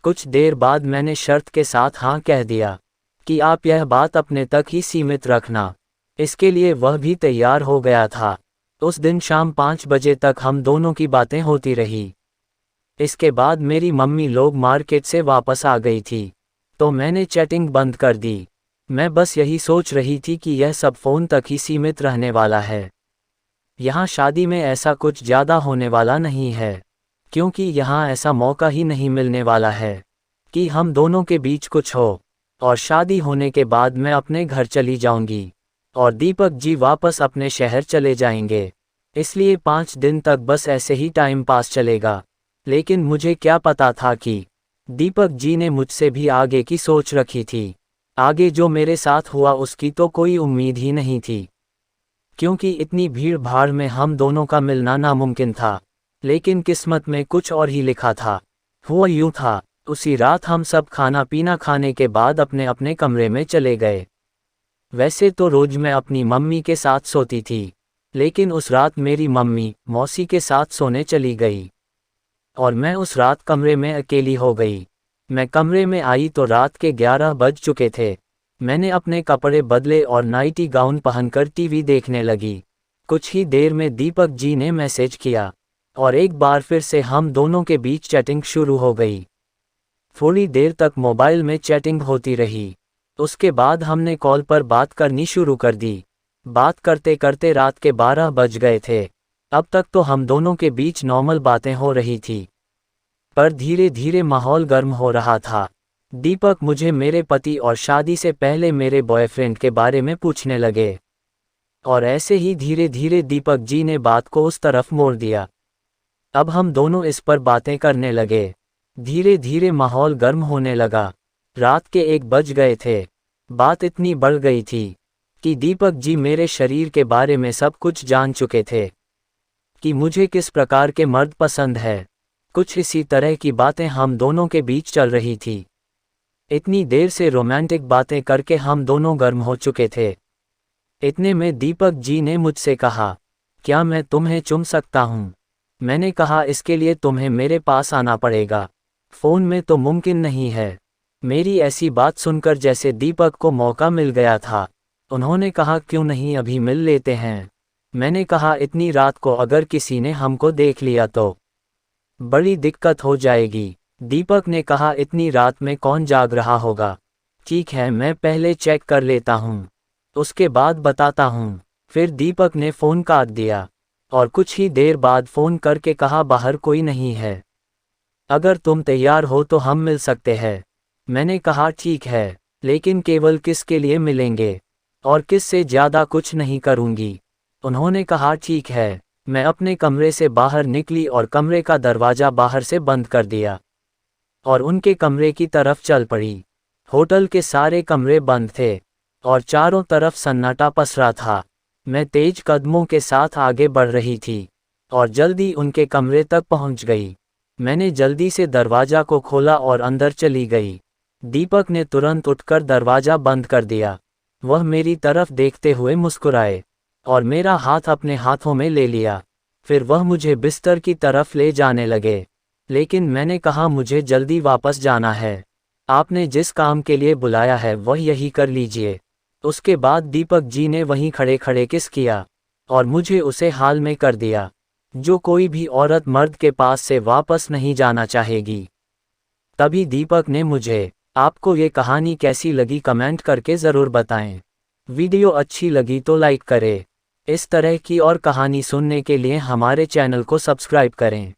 कुछ देर बाद मैंने शर्त के साथ हाँ कह दिया कि आप यह बात अपने तक ही सीमित रखना। इसके लिए वह भी तैयार हो गया था। उस दिन शाम 5 बजे तक हम दोनों की बातें होती रही। इसके बाद मेरी मम्मी लोग मार्केट से वापस आ गई थी, तो मैंने चैटिंग बंद कर दी। मैं बस यही सोच रही थी कि यह सब फ़ोन तक ही सीमित रहने वाला है। यहाँ शादी में ऐसा कुछ ज़्यादा होने वाला नहीं है, क्योंकि यहाँ ऐसा मौका ही नहीं मिलने वाला है कि हम दोनों के बीच कुछ हो। और शादी होने के बाद मैं अपने घर चली जाऊंगी और दीपक जी वापस अपने शहर चले जाएंगे। इसलिए 5 दिन तक बस ऐसे ही टाइम पास चलेगा। लेकिन मुझे क्या पता था कि दीपक जी ने मुझसे भी आगे की सोच रखी थी। आगे जो मेरे साथ हुआ उसकी तो कोई उम्मीद ही नहीं थी, क्योंकि इतनी भीड़ भाड़ में हम दोनों का मिलना नामुमकिन था। लेकिन किस्मत में कुछ और ही लिखा था। हुआ यूं था, उसी रात हम सब खाना पीना खाने के बाद अपने अपने कमरे में चले गए। वैसे तो रोज मैं अपनी मम्मी के साथ सोती थी, लेकिन उस रात मेरी मम्मी मौसी के साथ सोने चली गई और मैं उस रात कमरे में अकेली हो गई। मैं कमरे में आई तो रात के 11 बज चुके थे। मैंने अपने कपड़े बदले और नाइटी गाउन पहनकर टीवी देखने लगी। कुछ ही देर में दीपक जी ने मैसेज किया और एक बार फिर से हम दोनों के बीच चैटिंग शुरू हो गई। थोड़ी देर तक मोबाइल में चैटिंग होती रही। उसके बाद हमने कॉल पर बात करनी शुरू कर दी। बात करते करते रात के 12 बज गए थे। अब तक तो हम दोनों के बीच नॉर्मल बातें हो रही थी, पर धीरे धीरे माहौल गर्म हो रहा था। दीपक मुझे मेरे पति और शादी से पहले मेरे बॉयफ्रेंड के बारे में पूछने लगे और ऐसे ही धीरे धीरे दीपक जी ने बात को उस तरफ मोड़ दिया। अब हम दोनों इस पर बातें करने लगे। धीरे धीरे माहौल गर्म होने लगा। रात के 1 बज गए थे। बात इतनी बढ़ गई थी कि दीपक जी मेरे शरीर के बारे में सब कुछ जान चुके थे, कि मुझे किस प्रकार के मर्द पसंद है। कुछ इसी तरह की बातें हम दोनों के बीच चल रही थी। इतनी देर से रोमांटिक बातें करके हम दोनों गर्म हो चुके थे। इतने में दीपक जी ने मुझसे कहा, क्या मैं तुम्हें चूम सकता हूँ? मैंने कहा, इसके लिए तुम्हें मेरे पास आना पड़ेगा, फ़ोन में तो मुमकिन नहीं है। मेरी ऐसी बात सुनकर जैसे दीपक को मौका मिल गया था। उन्होंने कहा, क्यों नहीं अभी मिल लेते हैं? मैंने कहा, इतनी रात को अगर किसी ने हमको देख लिया तो बड़ी दिक्कत हो जाएगी। दीपक ने कहा, इतनी रात में कौन जाग रहा होगा? ठीक है, मैं पहले चेक कर लेता हूँ, उसके बाद बताता हूँ। फिर दीपक ने फ़ोन काट दिया और कुछ ही देर बाद फ़ोन करके कहा, बाहर कोई नहीं है, अगर तुम तैयार हो तो हम मिल सकते हैं। मैंने कहा, ठीक है, लेकिन केवल किसके लिए मिलेंगे और किस से ज़्यादा कुछ नहीं करूँगी। उन्होंने कहा, ठीक है। मैं अपने कमरे से बाहर निकली और कमरे का दरवाज़ा बाहर से बंद कर दिया और उनके कमरे की तरफ चल पड़ी। होटल के सारे कमरे बंद थे और चारों तरफ सन्नाटा पसरा था। मैं तेज कदमों के साथ आगे बढ़ रही थी और जल्दी उनके कमरे तक पहुंच गई। मैंने जल्दी से दरवाज़ा को खोला और अंदर चली गई। दीपक ने तुरंत उठकर दरवाज़ा बंद कर दिया। वह मेरी तरफ देखते हुए मुस्कुराए और मेरा हाथ अपने हाथों में ले लिया। फिर वह मुझे बिस्तर की तरफ ले जाने लगे, लेकिन मैंने कहा, मुझे जल्दी वापस जाना है। आपने जिस काम के लिए बुलाया है वह यही कर लीजिए। उसके बाद दीपक जी ने वहीं खड़े खड़े किस किया और मुझे उसे हाल में कर दिया, जो कोई भी औरत मर्द के पास से वापस नहीं जाना चाहेगी। तभी दीपक ने मुझे, आपको ये कहानी कैसी लगी कमेंट करके ज़रूर बताएं। वीडियो अच्छी लगी तो लाइक करें। इस तरह की और कहानी सुनने के लिए हमारे चैनल को सब्सक्राइब करें।